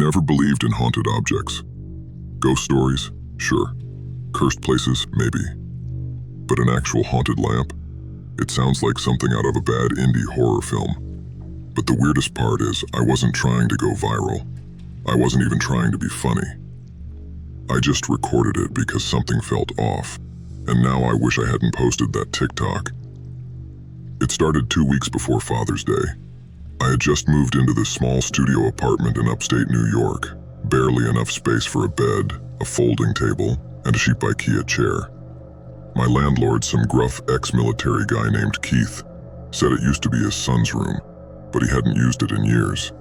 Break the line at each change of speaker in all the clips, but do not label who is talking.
never believed in haunted objects. Ghost stories? Sure. Cursed places? Maybe. But an actual haunted lamp? It sounds like something out of a bad indie horror film. But the weirdest part is, I wasn't trying to go viral. I wasn't even trying to be funny. I just recorded it because something felt off, and now I wish I hadn't posted that TikTok. It started 2 weeks before Father's Day. I had just moved into this small studio apartment in upstate New York, barely enough space for a bed, a folding table, and a cheap IKEA chair. My landlord, some gruff ex-military guy named Keith, said it used to be his son's room, but he hadn't used it in years.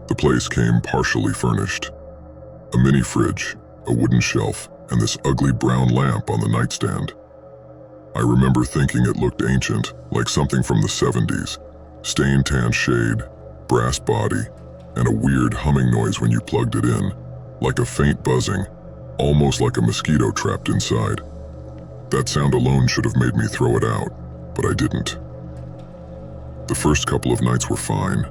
The place came partially furnished. A mini fridge, a wooden shelf, and this ugly brown lamp on the nightstand. I remember thinking it looked ancient, like something from the 70s. Stained tan shade, brass body, and a weird humming noise when you plugged it in, like a faint buzzing, almost like a mosquito trapped inside. That sound alone should have made me throw it out, but I didn't. The first couple of nights were fine.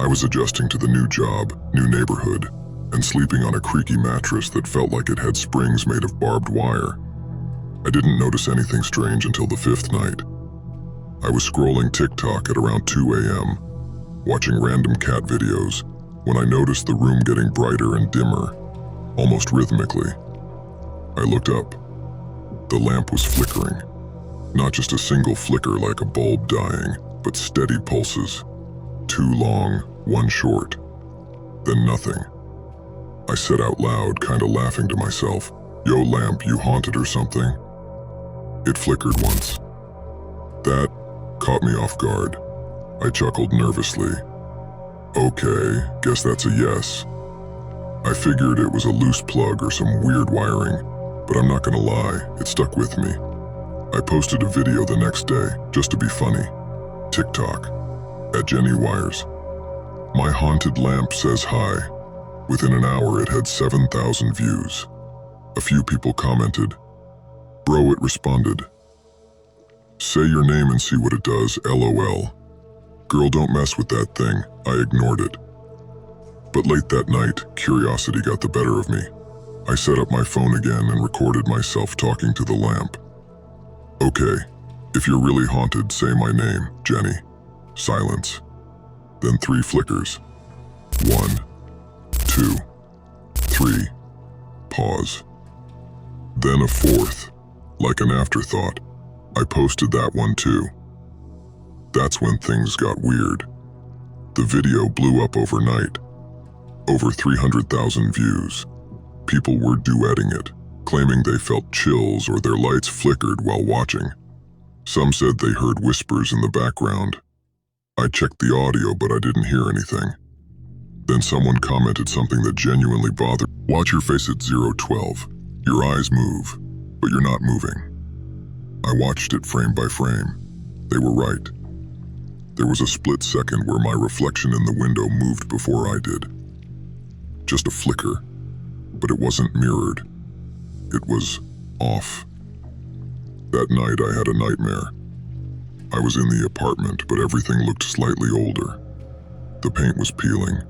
I was adjusting to the new job, new neighborhood, and sleeping on a creaky mattress that felt like it had springs made of barbed wire. I didn't notice anything strange until the 5th night. I was scrolling TikTok at around 2 a.m., watching random cat videos, when I noticed the room getting brighter and dimmer, almost rhythmically. I looked up. The lamp was flickering. Not just a single flicker like a bulb dying, but steady pulses. 2 long, 1 short. Then nothing. I said out loud, kinda laughing to myself, "Yo, lamp, you haunted or something?" It flickered once. That caught me off guard. I chuckled nervously. Okay, guess that's a yes. I figured it was a loose plug or some weird wiring, but I'm not gonna lie, it stuck with me. I posted a video the next day, just to be funny. TikTok, at Jenny Wires. My haunted lamp says hi. Within an hour it had 7,000 views. A few people commented. Bro, it responded. Say your name and see what it does, LOL. Girl, don't mess with that thing. I ignored it. But late that night, curiosity got the better of me. I set up my phone again and recorded myself talking to the lamp. Okay, if you're really haunted, say my name, Jenny. Silence. Then 3 flickers. 1, 2, 3. Pause. Then a 4th, like an afterthought. I posted that one too. That's when things got weird. The video blew up overnight. Over 300,000 views. People were duetting it, claiming they felt chills or their lights flickered while watching. Some said they heard whispers in the background. I checked the audio, but I didn't hear anything. Then someone commented something that genuinely bothered. Watch your face at 012. Your eyes move, but you're not moving. I watched it frame by frame. They were right. There was a split second where my reflection in the window moved before I did. Just a flicker, but it wasn't mirrored. It was off. That night I had a nightmare. I was in the apartment, but everything looked slightly older. The paint was peeling,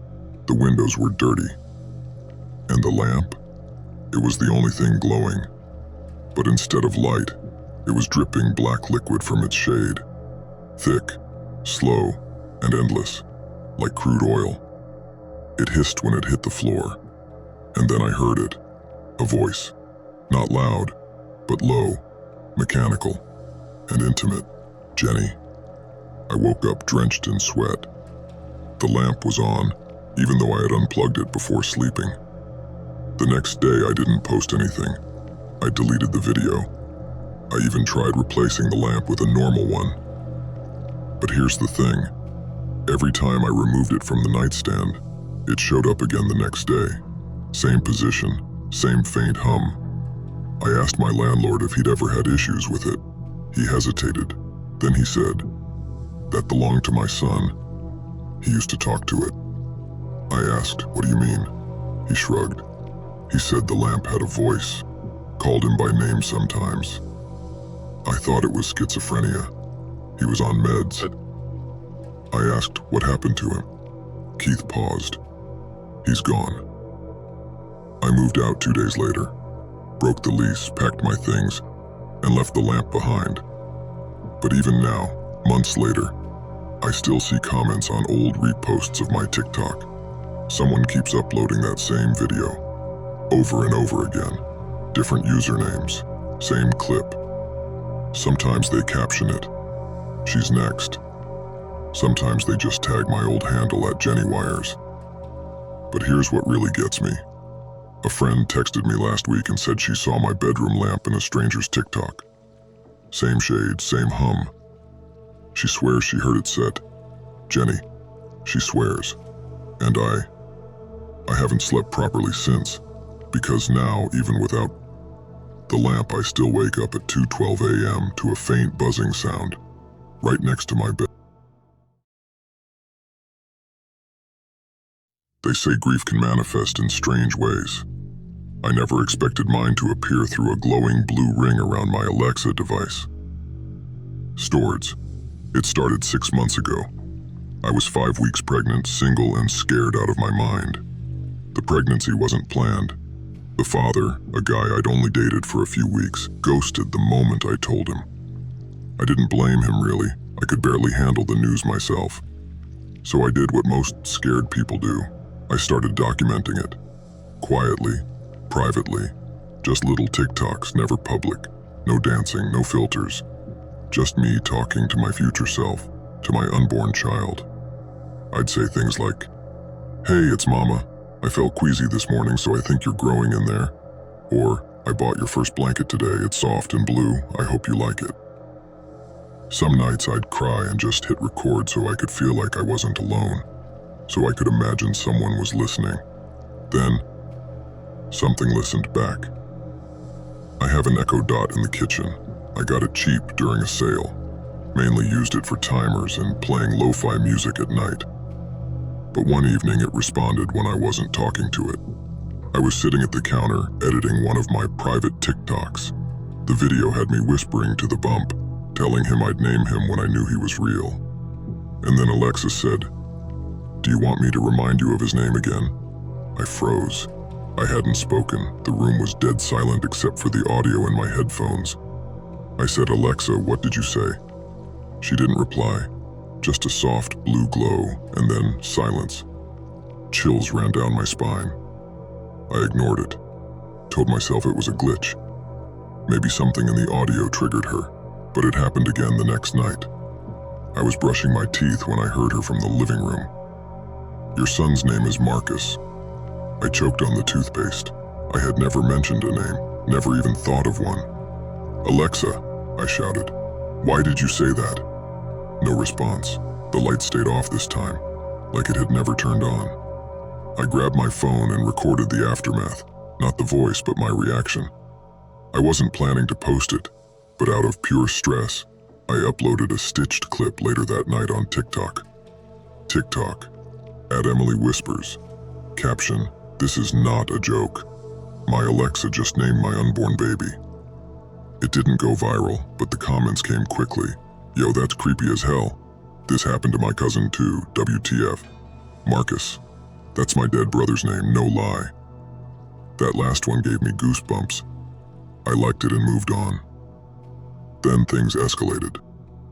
the windows were dirty. And the lamp? It was the only thing glowing. But instead of light, it was dripping black liquid from its shade. Thick, slow, and endless, like crude oil. It hissed when it hit the floor. And then I heard it. A voice. Not loud, but low, mechanical, and intimate. Jenny. I woke up drenched in sweat. The lamp was on, even though I had unplugged it before sleeping. The next day I didn't post anything. I deleted the video. I even tried replacing the lamp with a normal one. But here's the thing. Every time I removed it from the nightstand, it showed up again the next day. Same position, same faint hum. I asked my landlord if he'd ever had issues with it. He hesitated. Then he said, "That belonged to my son. He used to talk to it." I asked, "What do you mean?" He shrugged. He said the lamp had a voice, called him by name sometimes. I thought it was schizophrenia. He was on meds. I asked what happened to him. Keith paused. He's gone. I moved out 2 days later, broke the lease, packed my things, and left the lamp behind. But even now, months later, I still see comments on old reposts of my TikTok. Someone keeps uploading that same video, over and over again. Different usernames, same clip. Sometimes they caption it, "She's next." Sometimes they just tag my old handle at Jenny Wires. But here's what really gets me. A friend texted me last week and said she saw my bedroom lamp in a stranger's TikTok. Same shade, same hum. She swears she heard it said, "Jenny." She swears. And I haven't slept properly since, because now, even without the lamp, I still wake up at 2:12 a.m. to a faint buzzing sound right next to my bed. They say grief can manifest in strange ways. I never expected mine to appear through a glowing blue ring around my Alexa device. Storage. It started 6 months ago. I was 5 weeks pregnant, single, and scared out of my mind. The pregnancy wasn't planned. The father, a guy I'd only dated for a few weeks, ghosted the moment I told him. I didn't blame him, really. I could barely handle the news myself. So I did what most scared people do. I started documenting it. Quietly, privately. Just little TikToks, never public. No dancing, no filters. Just me talking to my future self, to my unborn child. I'd say things like, "Hey, it's Mama. I felt queasy this morning, so I think you're growing in there." Or, "I bought your first blanket today. It's soft and blue. I hope you like it." Some nights I'd cry and just hit record so I could feel like I wasn't alone, so I could imagine someone was listening. Then, something listened back. I have an Echo Dot in the kitchen. I got it cheap during a sale. Mainly used it for timers and playing lo-fi music at night. But one evening it responded when I wasn't talking to it. I was sitting at the counter editing one of my private TikToks. The video had me whispering to the bump, telling him I'd name him when I knew he was real. And then Alexa said, "Do you want me to remind you of his name again?" I froze. I hadn't spoken. The room was dead silent except for the audio in my headphones. I said, "Alexa, what did you say?" She didn't reply. Just a soft blue glow, and then silence. Chills ran down my spine. I ignored it. Told myself it was a glitch. Maybe something in the audio triggered her, but it happened again the next night. I was brushing my teeth when I heard her from the living room. "Your son's name is Marcus." I choked on the toothpaste. I had never mentioned a name, never even thought of one. "Alexa," I shouted, "why did you say that?" No response. The light stayed off this time, like it had never turned on. I grabbed my phone and recorded the aftermath, not the voice, but my reaction. I wasn't planning to post it, but out of pure stress, I uploaded a stitched clip later that night on TikTok. TikTok, @EmilyWhispers. Caption, "This is not a joke. My Alexa just named my unborn baby." It didn't go viral, but the comments came quickly. "Yo, that's creepy as hell. This happened to my cousin too, WTF. Marcus, that's my dead brother's name, no lie." That last one gave me goosebumps. I liked it and moved on. Then things escalated.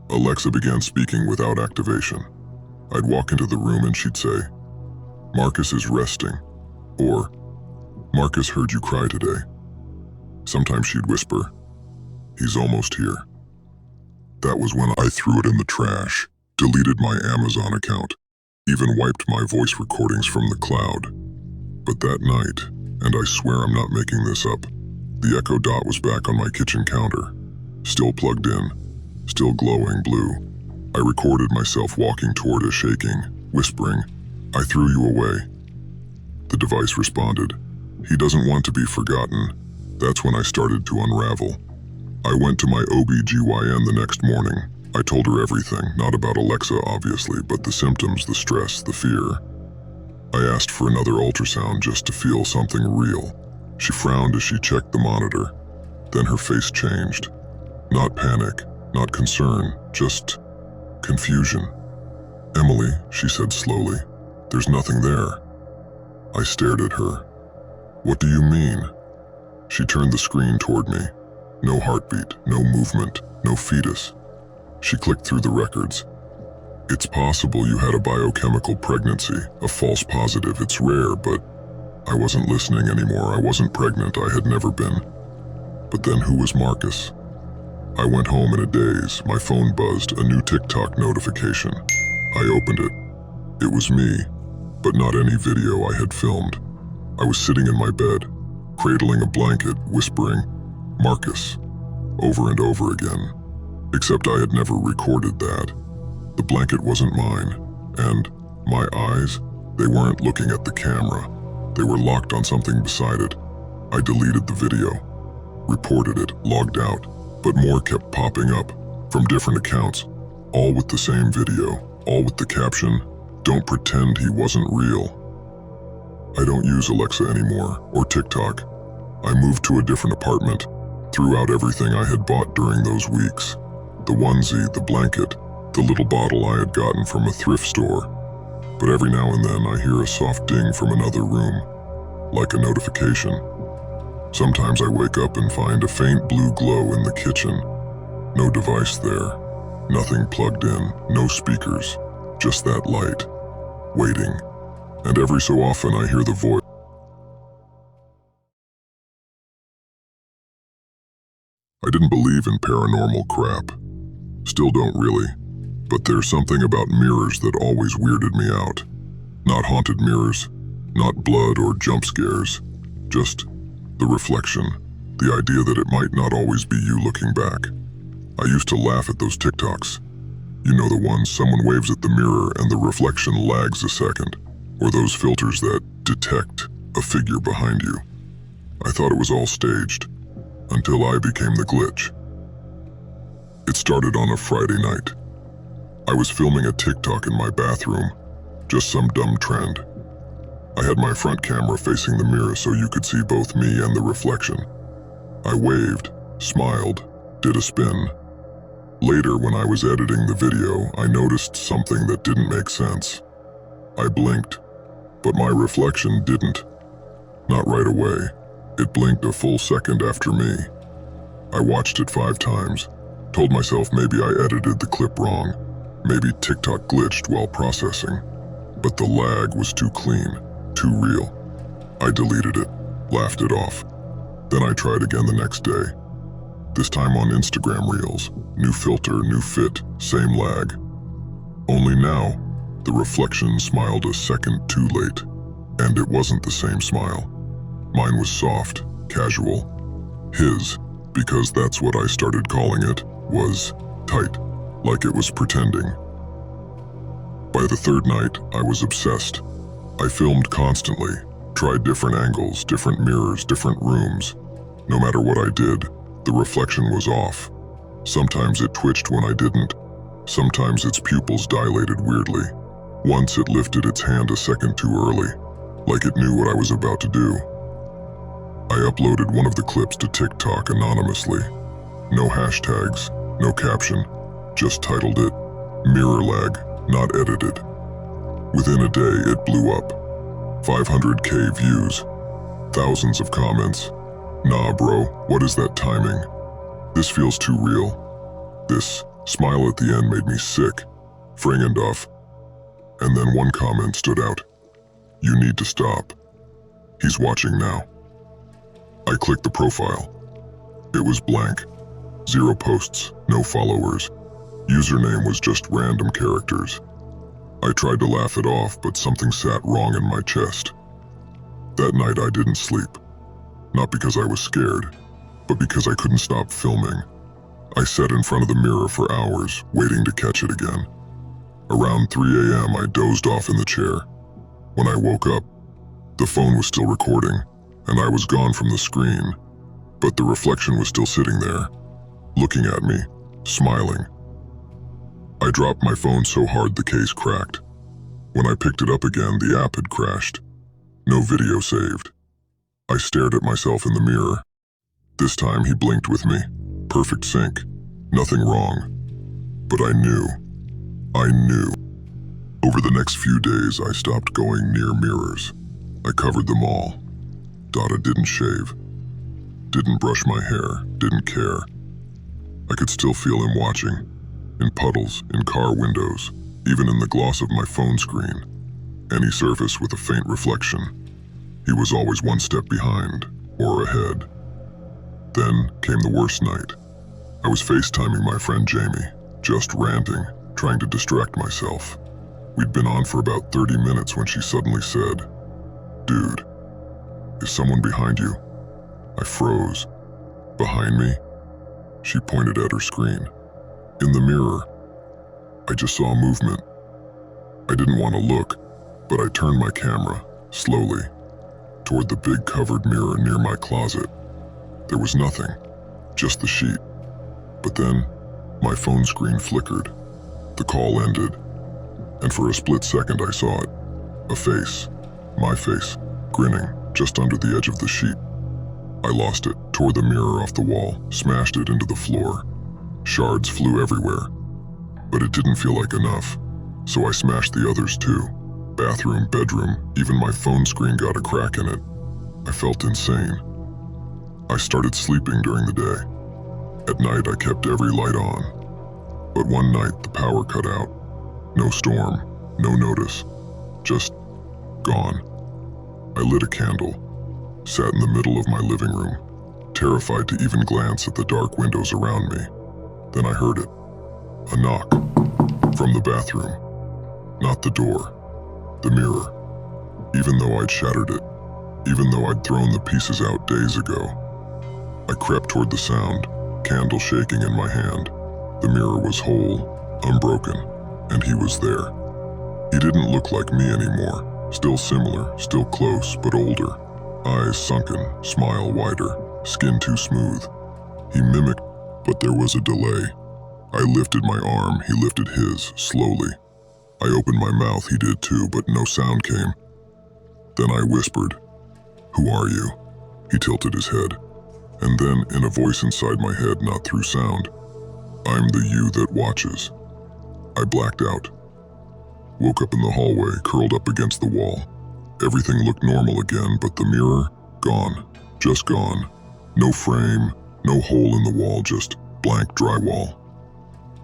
Alexa began speaking without activation. I'd walk into the room and she'd say, "Marcus is resting," or "Marcus heard you cry today." Sometimes she'd whisper, "He's almost here." That was when I threw it in the trash, deleted my Amazon account, even wiped my voice recordings from the cloud. But that night, and I swear I'm not making this up, the Echo Dot was back on my kitchen counter, still plugged in, still glowing blue. I recorded myself walking toward it, shaking, whispering, "I threw you away." The device responded, "He doesn't want to be forgotten." That's when I started to unravel. I went to my OBGYN the next morning. I told her everything, not about Alexa obviously, but the symptoms, the stress, the fear. I asked for another ultrasound just to feel something real. She frowned as she checked the monitor. Then her face changed. Not panic, not concern, just confusion. "Emily," she said slowly, "there's nothing there." I stared at her. "What do you mean?" She turned the screen toward me. No heartbeat, no movement, no fetus. She clicked through the records. "It's possible you had a biochemical pregnancy, a false positive. It's rare, but..." I wasn't listening anymore. I wasn't pregnant. I had never been. But then who was Marcus? I went home in a daze. My phone buzzed, a new TikTok notification. I opened it. It was me, but not any video I had filmed. I was sitting in my bed, cradling a blanket, whispering, "Marcus," over and over again. Except I had never recorded that. The blanket wasn't mine, and my eyes, they weren't looking at the camera. They were locked on something beside it. I deleted the video, reported it, logged out, but more kept popping up, from different accounts, all with the same video, all with the caption, "Don't pretend he wasn't real." I don't use Alexa anymore, or TikTok. I moved to a different apartment, threw out everything I had bought during those weeks. The onesie, the blanket, the little bottle I had gotten from a thrift store. But every now and then I hear a soft ding from another room, like a notification. Sometimes I wake up and find a faint blue glow in the kitchen. No device there, nothing plugged in, no speakers, just that light, waiting. And every so often I hear the voice. I didn't believe in paranormal crap. Still don't really. But there's something about mirrors that always weirded me out. Not haunted mirrors, not blood or jump scares, just the reflection, the idea that it might not always be you looking back. I used to laugh at those TikToks. You know the ones, someone waves at the mirror and the reflection lags a second, or those filters that detect a figure behind you. I thought it was all staged, until I became the glitch. It started on a Friday night. I was filming a TikTok in my bathroom, just some dumb trend. I had my front camera facing the mirror so you could see both me and the reflection. I waved, smiled, did a spin. Later, when I was editing the video, I noticed something that didn't make sense. I blinked, but my reflection didn't. Not right away. It blinked a full second after me. I watched it 5 times, told myself maybe I edited the clip wrong. Maybe TikTok glitched while processing, but the lag was too clean, too real. I deleted it, laughed it off. Then I tried again the next day. This time on Instagram Reels, new filter, new fit, same lag. Only now, the reflection smiled a second too late, and it wasn't the same smile. Mine was soft, casual. His, because that's what I started calling it, was tight. Like it was pretending. By the 3rd night, I was obsessed. I filmed constantly, tried different angles, different mirrors, different rooms. No matter what I did, the reflection was off. Sometimes it twitched when I didn't. Sometimes its pupils dilated weirdly. Once it lifted its hand a second too early, like it knew what I was about to do. I uploaded one of the clips to TikTok anonymously. No hashtags, no caption. Just titled it, "Mirror Lag, Not Edited." Within a day, it blew up. 500K views, thousands of comments. "Nah bro, what is that timing? This feels too real." This smile at the end made me sick, Fringendoff. And then one comment stood out. "You need to stop. He's watching now." I clicked the profile. It was blank. 0 posts, no followers. Username was just random characters. I tried to laugh it off, but something sat wrong in my chest. That night I didn't sleep. Not because I was scared, but because I couldn't stop filming. I sat in front of the mirror for hours, waiting to catch it again. Around 3 a.m. I dozed off in the chair. When I woke up, the phone was still recording, and I was gone from the screen, but the reflection was still sitting there, looking at me, smiling. I dropped my phone so hard the case cracked. When I picked it up again, the app had crashed. No video saved. I stared at myself in the mirror. This time he blinked with me. Perfect sync. Nothing wrong. But I knew. Over the next few days, I stopped going near mirrors. I covered them all. Dada didn't shave, didn't brush my hair, didn't care. I could still feel him watching, in puddles, in car windows, even in the gloss of my phone screen. Any surface with a faint reflection. He was always one step behind, or ahead. Then came the worst night. I was FaceTiming my friend Jamie, just ranting, trying to distract myself. We'd been on for about 30 minutes when she suddenly said, "Dude, is someone behind you?" I froze. Behind me? She pointed at her screen. In the mirror, I just saw movement. I didn't want to look, but I turned my camera, slowly, toward the big covered mirror near my closet. There was nothing, just the sheet. But then, my phone screen flickered. The call ended, and for a split second I saw it. A face, my face, grinning, just under the edge of the sheet. I lost it, tore the mirror off the wall, smashed it into the floor. Shards flew everywhere. But it didn't feel like enough, so I smashed the others too. Bathroom, bedroom, even my phone screen got a crack in it. I felt insane. I started sleeping during the day. At night, I kept every light on. But one night, the power cut out. No storm, no notice, just gone. I lit a candle, sat in the middle of my living room, terrified to even glance at the dark windows around me. Then I heard it. A knock. From the bathroom. Not the door. The mirror. Even though I'd shattered it, even though I'd thrown the pieces out days ago, I crept toward the sound, candle shaking in my hand. The mirror was whole, unbroken, and he was there. He didn't look like me anymore. Still similar, still close, but older. Eyes sunken, smile wider, skin too smooth. He mimicked, but there was a delay. I lifted my arm, he lifted his, slowly. I opened my mouth, he did too, but no sound came. Then I whispered, "Who are you?" He tilted his head. And then, in a voice inside my head, not through sound, "I'm the you that watches." I blacked out. Woke up in the hallway, curled up against the wall. Everything looked normal again, but the mirror, gone. Just gone. No frame, no hole in the wall, just blank drywall.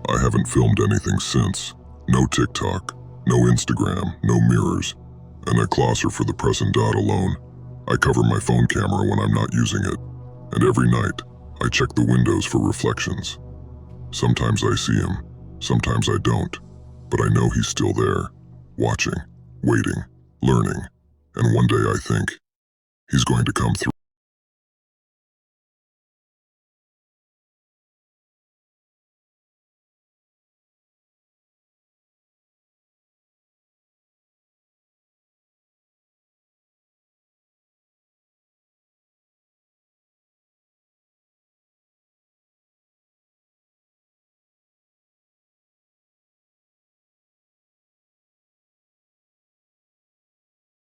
I haven't filmed anything since. No TikTok, no Instagram, no mirrors. And I closer for the present dot alone. I cover my phone camera when I'm not using it. And every night, I check the windows for reflections. Sometimes I see him, sometimes I don't. But I know he's still there, watching, waiting, learning. And one day I think, he's going to come through.